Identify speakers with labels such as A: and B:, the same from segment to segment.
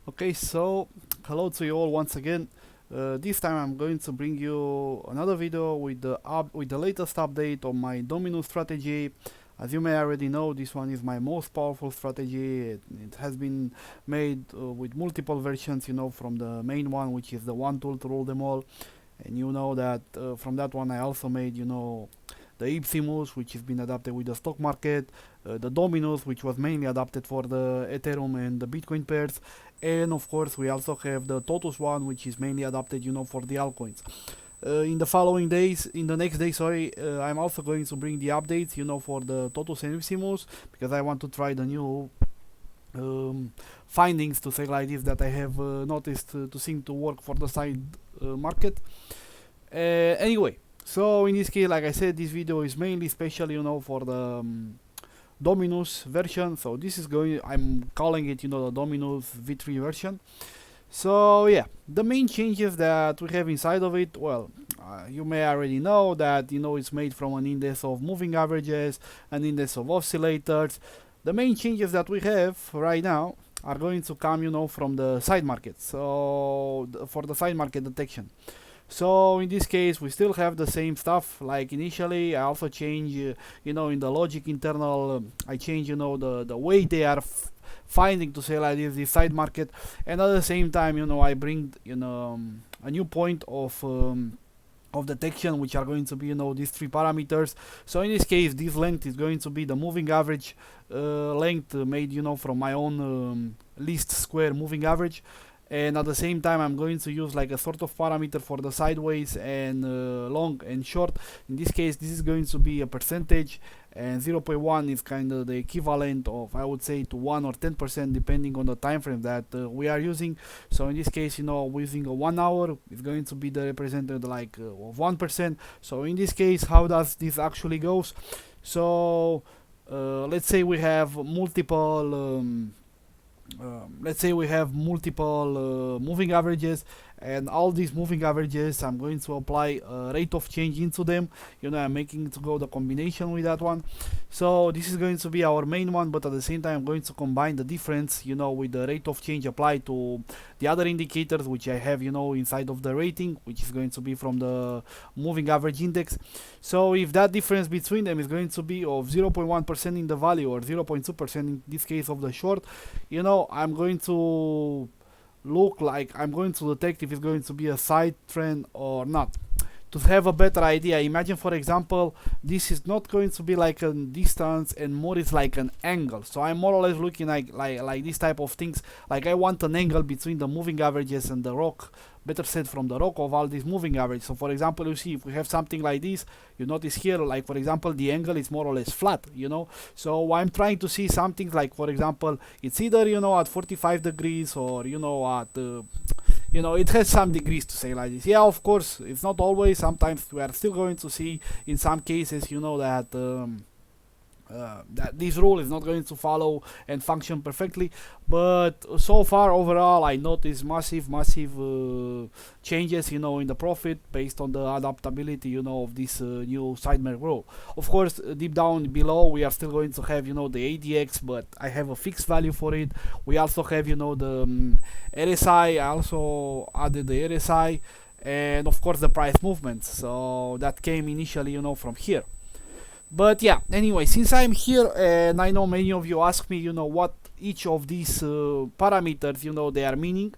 A: Okay, so hello to you all once again. This time I'm going to bring you another video with the latest update on my Dominus strategy. As you may already know, this one is my most powerful strategy. It has been made with multiple versions, from the main one, which is the one tool to rule them all. And you know that from that one I also made, the Ipsimus, which has been adapted with the stock market, the Dominus, which was mainly adapted for the Ethereum and the Bitcoin pairs, and of course we also have the Totus one, which is mainly adapted, for the altcoins. In the next day, sorry, I'm also going to bring the updates, for the Totus and Ipsimus, because I want to try the new findings, to say like this, that I have noticed to seem to work for the side market. Anyway, so in this case, like I said, this video is mainly special, for the Dominus version. So this is I'm calling it, the Dominus V3 version. So yeah, the main changes that we have inside of it, well, you may already know that, it's made from an index of moving averages, an index of oscillators. The main changes that we have right now are going to come, from the side market. So for the side market detection. So in this case, we still have the same stuff like initially. I also change, in the logic internal, I change, the way they are finding, to say like this side market, and at the same time, I bring, a new point of detection, which are going to be, these three parameters. So in this case, this length is going to be the moving average length made, from my own least square moving average. And at the same time, I'm going to use like a sort of parameter for the sideways and long and short. In this case, this is going to be a percentage, and 0.1 is kind of the equivalent of, I would say, to 1 or 10%, depending on the time frame that we are using. So in this case, we're using a 1 hour, it's going to be the represented like of 1%. So in this case, how does this actually goes? So let's say we have multiple moving averages, and all these moving averages, I'm going to apply a rate of change into them. I'm making to go the combination with that one. So this is going to be our main one, but at the same time, I'm going to combine the difference, with the rate of change applied to the other indicators, which I have, inside of the rating, which is going to be from the moving average index. So if that difference between them is going to be of 0.1% in the value, or 0.2% in this case of the short, I'm going to I'm going to detect if it's going to be a side trend or not. To have a better idea, imagine, for example, this is not going to be like a distance, and more is like an angle. So I'm more or less looking like this type of things. Like I want an angle between the moving averages and the rock, better said, from the rock of all these moving averages. So for example, you see, if we have something like this, you notice here, like for example, the angle is more or less flat, So I'm trying to see something like, for example, it's either, at 45 degrees, or, at it has some degrees, to say like this. Yeah, of course, it's not always. Sometimes we are still going to see, in some cases, that this rule is not going to follow and function perfectly. But so far, overall, I notice massive changes, in the profit, based on the adaptability, of this new sidemark rule. Of course, deep down below, we are still going to have, the ADX, but I have a fixed value for it. We also have, the RSI. I also added the RSI, and of course the price movements. So that came initially, from here. But yeah, anyway, since I'm here, and I know many of you ask me, what each of these parameters, they are meaning.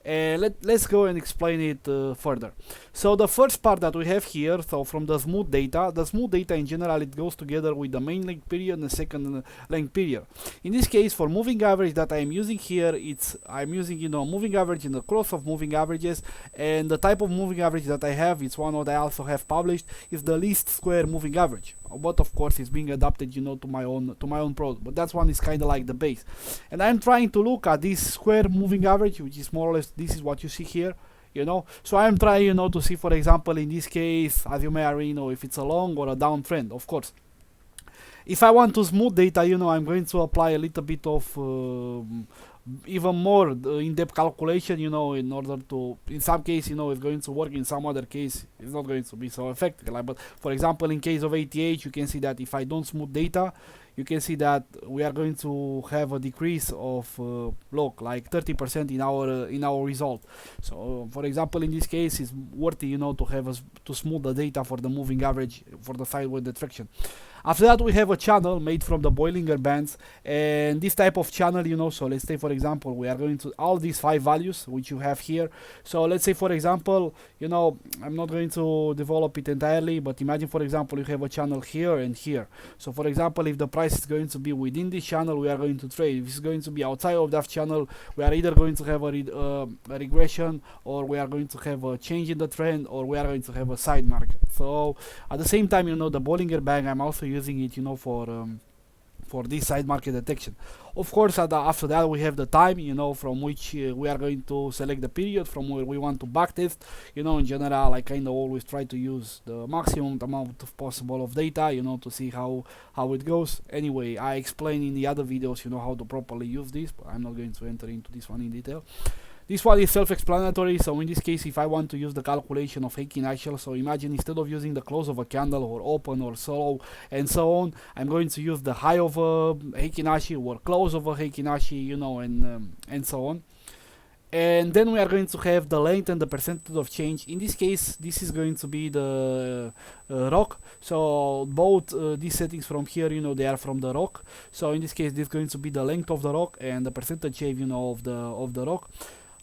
A: Let's go and explain it further. So the first part that we have here, so from the smooth data in general, it goes together with the main length period and the second length period. In this case, for moving average that I'm using here, I'm using, moving average in the cross of moving averages, and the type of moving average that I have, it's one that I also have published, is the least square moving average. But of course, it's being adapted, to my own product. But that one is kind of like the base, and I'm trying to look at this square moving average, which is more or less, this is what you see here. So I'm trying, to see, for example, in this case, as you may already know, if it's a long or a downtrend. Of course, if I want to smooth data, I'm going to apply a little bit of even more in-depth calculation, in order to, in some case, it's going to work. In some other case, it's not going to be so effective. But for example, in case of ETH, you can see that if I don't smooth data, you can see that we are going to have a decrease of look like 30% in our result. So for example, in this case, it's worthy, you know, to have to smooth the data for the moving average for the sideways detraction. After that, we have a channel made from the Bollinger Bands, and this type of channel, you know, so let's say for example we are going to all these 5 values which you have here. So let's say for example, you know, I'm not going to develop it entirely, but imagine for example you have a channel here and here. So for example, if the price is going to be within this channel, we are going to trade. If it's going to be outside of that channel, we are either going to have a regression, or we are going to have a change in the trend, or we are going to have a side market. So at the same time, you know, the Bollinger Band, I'm also using it, you know, for this side market detection. Of course, after that we have the time, you know, from which we are going to select the period from where we want to backtest. You know, in general, I kind of always try to use the maximum amount of possible of data, you know, to see how it goes. Anyway, I explain in the other videos, you know, how to properly use this, but I'm not going to enter into this one in detail. This one is self-explanatory, so in this case, if I want to use the calculation of Heikin Initial, so imagine instead of using the close of a candle or open or solo and so on, I'm going to use the high of a Heikin Initial or close of a Heikin Initial, you know, and so on. And then we are going to have the length and the percentage of change. In this case, this is going to be the rock. So both these settings from here, you know, they are from the rock. So in this case, this is going to be the length of the rock and the percentage change, you know, of the rock.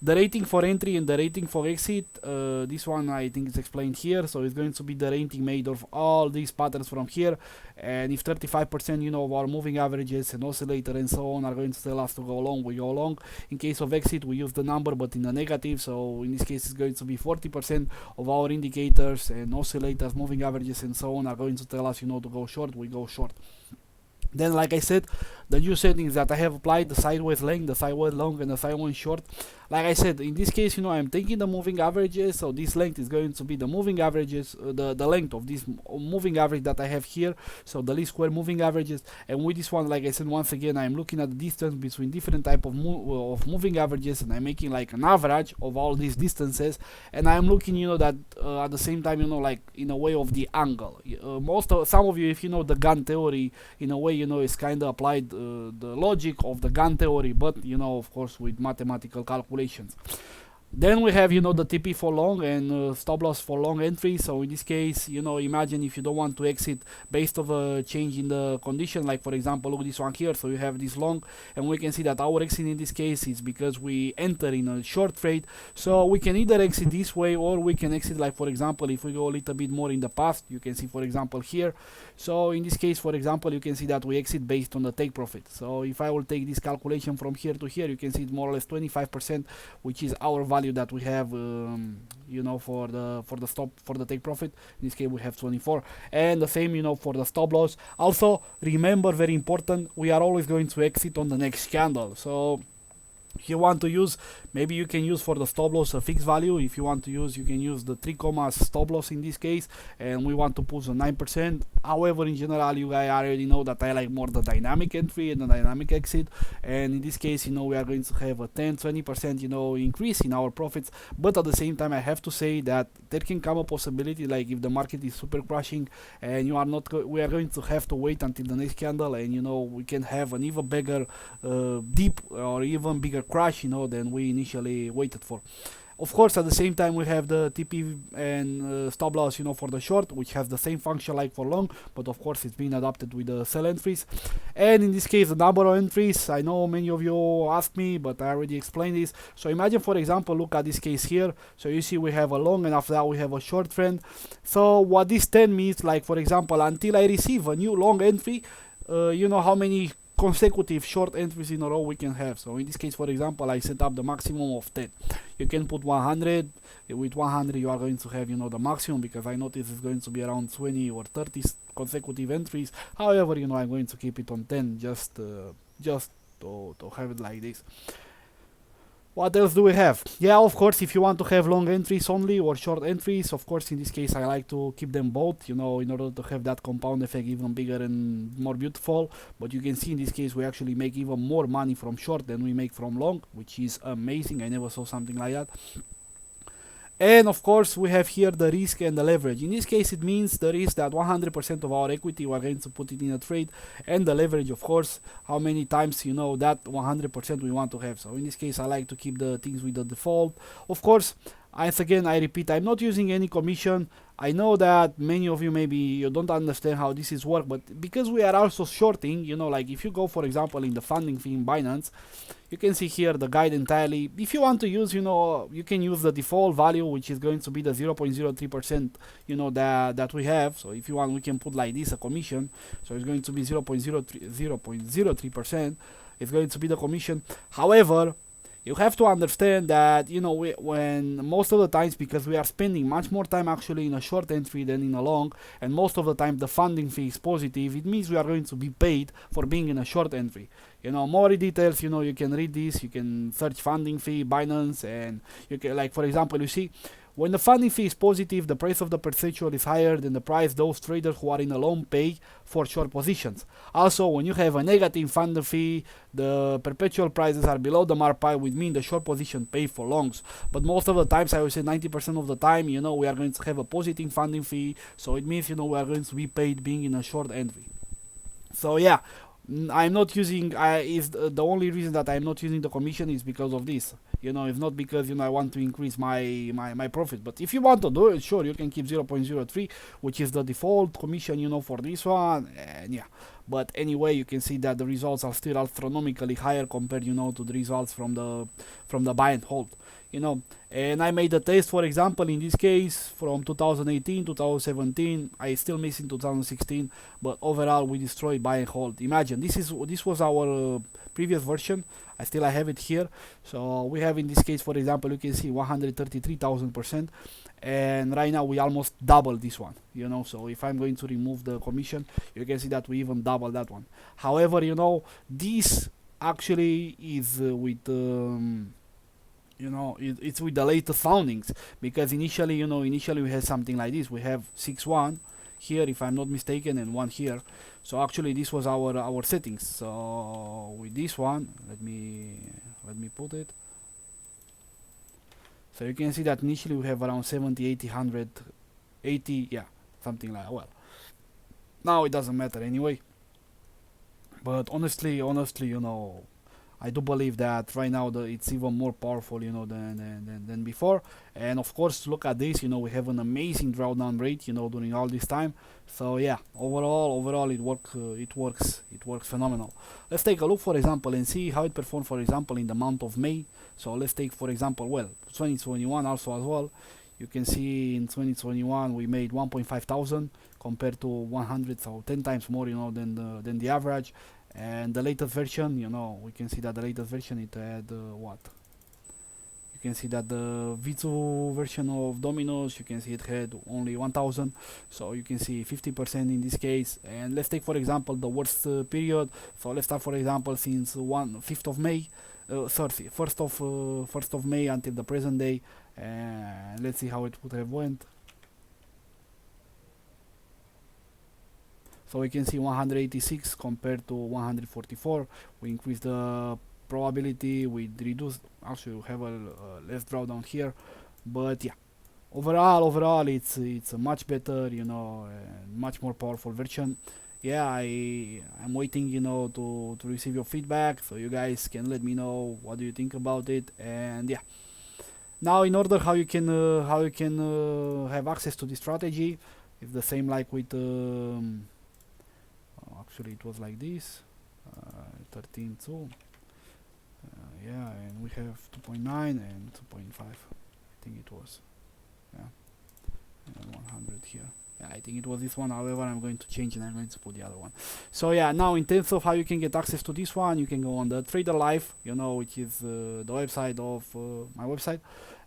A: The rating for entry and the rating for exit, this one I think is explained here. So it's going to be the rating made of all these patterns from here, and if 35%, you know, of our moving averages and oscillator and so on are going to tell us to go long, we go long. In case of exit, we use the number but in the negative, so in this case it's going to be 40% of our indicators and oscillators, moving averages and so on are going to tell us, you know, to go short, we go short. Then, like I said, the new settings that I have applied, the sideways length, the sideways long, and the sideways short. Like I said, in this case, you know, I'm taking the moving averages, so this length is going to be the moving averages, the length of this moving average that I have here, so the least square moving averages. And with this one, like I said, once again, I'm looking at the distance between different type of moving averages, and I'm making like an average of all these distances, and I'm looking, you know, that at the same time, you know, like in a way of the angle. Some of you, if you know the gun theory, in a way, you know, it's kind of applied the logic of the gun theory, but, you know, of course, with mathematical calculations. Then we have, you know, the TP for long and stop loss for long entry. So in this case, you know, imagine if you don't want to exit based of a change in the condition, like for example, look at this one here. So you have this long, and we can see that our exit in this case is because we enter in a short trade. So we can either exit this way, or we can exit, like for example, if we go a little bit more in the past, you can see for example here. So in this case, for example, you can see that we exit based on the take profit. So if I will take this calculation from here to here, you can see it's more or less 25%, which is our value that we have, you know, for the take profit. In this case we have 24, and the same, you know, for the stop loss. Also remember, very important, we are always going to exit on the next candle. So if you want to use, maybe you can use for the stop loss a fixed value. If you want to use, you can use the 3 commas stop loss in this case, and we want to push a 9%. However, in general, you guys already know that I like more the dynamic entry and the dynamic exit, and in this case, you know, we are going to have a 10-20%, you know, increase in our profits. But at the same time, I have to say that there can come a possibility, like if the market is super crashing and you are not, we are going to have to wait until the next candle, and, you know, we can have an even bigger dip or even bigger crash, you know, than we initially waited for. Of course, at the same time, we have the TP and stop loss, you know, for the short, which has the same function like for long, but of course it's been adapted with the sell entries. And in this case, the number of entries, I know many of you asked me, but I already explained this. So imagine, for example, look at this case here. So you see we have a long, and after that we have a short trend. So what this 10 means, like for example, until I receive a new long entry, you know how many consecutive short entries in a row we can have. So in this case, for example, I set up the maximum of 10. You can put 100. With 100 you are going to have, you know, the maximum, because I notice it's going to be around 20 or 30 consecutive entries. However, you know, I'm going to keep it on 10 just to have it like this. What else do we have? Yeah, of course, if you want to have long entries only or short entries, of course, in this case, I like to keep them both, you know, in order to have that compound effect even bigger and more beautiful. But you can see in this case, we actually make even more money from short than we make from long, which is amazing. I never saw something like that. And of course, we have here the risk and the leverage. In this case, it means the risk that 100% of our equity we're going to put it in a trade, and the leverage, of course, how many times that 100% we want to have. So in this case, I like to keep the things with the default. Of course, as again, I repeat, I'm not using any commission. I know that many of you maybe you don't understand how this is work, but because we are also shorting, like if you go, for example, in the funding fee in Binance, you can see here the guide entirely. If you want to use, you can use the default value, which is going to be the 0.03%, that we have. So if you want, we can put like this, a commission. So it's going to be 0.03%. It's going to be the commission. However, you have to understand that when most of the times, because we are spending much more time actually in a short entry than in a long, and most of the time the funding fee is positive, it means we are going to be paid for being in a short entry. More details, you can read this, you can search funding fee, Binance, and you can, like, for example, you see when the funding fee is positive, the price of the perpetual is higher than the price those traders who are in a long pay for short positions. Also, when you have a negative funding fee, the perpetual prices are below the mark, which means the short position pay for longs. But most of the times, I would say 90% of the time, we are going to have a positive funding fee. So it means, we are going to be paid being in a short entry. So yeah, I'm not using, is the only reason that I'm not using the commission is because of this. It's not because I want to increase my profit. But if you want to do it, sure, you can keep 0.03, which is the default commission, for this one. And yeah, but anyway, you can see that the results are still astronomically higher compared, to the results from the buy and hold. And I made a test, for example, in this case from 2018, 2017. I still missing 2016, but overall we destroyed buy and hold. Imagine this was our previous version. I have it here. So we have, in this case, for example, you can see 133,000%, and right now we almost double this one. So if I'm going to remove the commission, you can see that we even double that one. However, this actually is with it's with the latest foundings, because initially we had something like this. We have 6.1 here, if I'm not mistaken, and 1 here. So actually this was our settings. So with this one, let me put it. So you can see that initially we have around 70, 80, 180, yeah, something like, well, now it doesn't matter anyway. But honestly, I do believe that right now it's even more powerful, than before. And of course, look at this. We have an amazing drawdown rate, during all this time. So yeah, overall, it works phenomenal. Let's take a look, for example, and see how it performed, for example, in the month of May. So let's take, for example, 2021 also as well. You can see in 2021 we made 1.5 thousand compared to 100, so 10 times more, than the average. And the latest version, we can see that the latest version, it had what? You can see that the V2 version of Dominus, you can see it had only 1,000. So you can see 50% in this case. And let's take, for example, the worst period. So let's start, for example, since 5th of May, 1st of May until the present day. And let's see how it would have went. So we can see 186 compared to 144. We increase the probability, we reduce, actually we have a less drawdown here, but yeah, overall it's a much better, much more powerful version. Yeah, I'm waiting, to receive your feedback, so you guys can let me know what do you think about it. And yeah, now in order how you can have access to this strategy, it's the same like with actually it was like this, 13.2, yeah, and we have 2.9 and 2.5, I think it was, yeah, and 100 here. Yeah, I think it was this one. However, I'm going to change and I'm going to put the other one. So yeah, now in terms of how you can get access to this one, you can go on the Trader Live, which is the website of my website.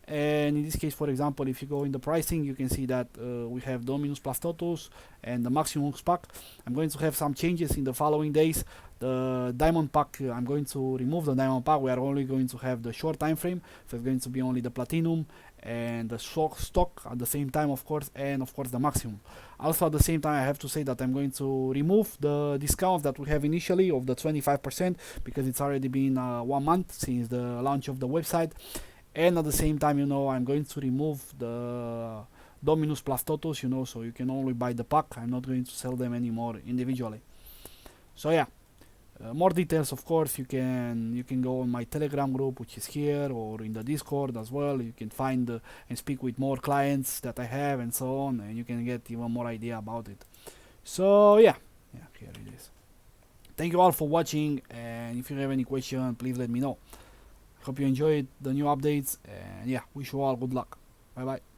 A: And in this case, for example, if you go in the pricing, you can see that we have Dominus plus Totus and the maximum pack. I'm going to have some changes in the following days. The diamond pack, I'm going to remove the diamond pack. We are only going to have the short time frame, so it's going to be only the platinum and the stock at the same time, of course, and of course the maximum. Also at the same time, I have to say that I'm going to remove the discounts that we have initially of the 25%, because it's already been 1 month since the launch of the website. and at the same time, I'm going to remove the Dominus plus Totus, so you can only buy the pack. I'm not going to sell them anymore individually. So yeah, more details, of course, you can go on my Telegram group, which is here, or in the Discord as well. You can find and speak with more clients that I have and so on, and you can get even more idea about it. So yeah, here it is. Thank you all for watching, and if you have any question, please let me know. Hope you enjoyed the new updates, and yeah, wish you all good luck. Bye bye.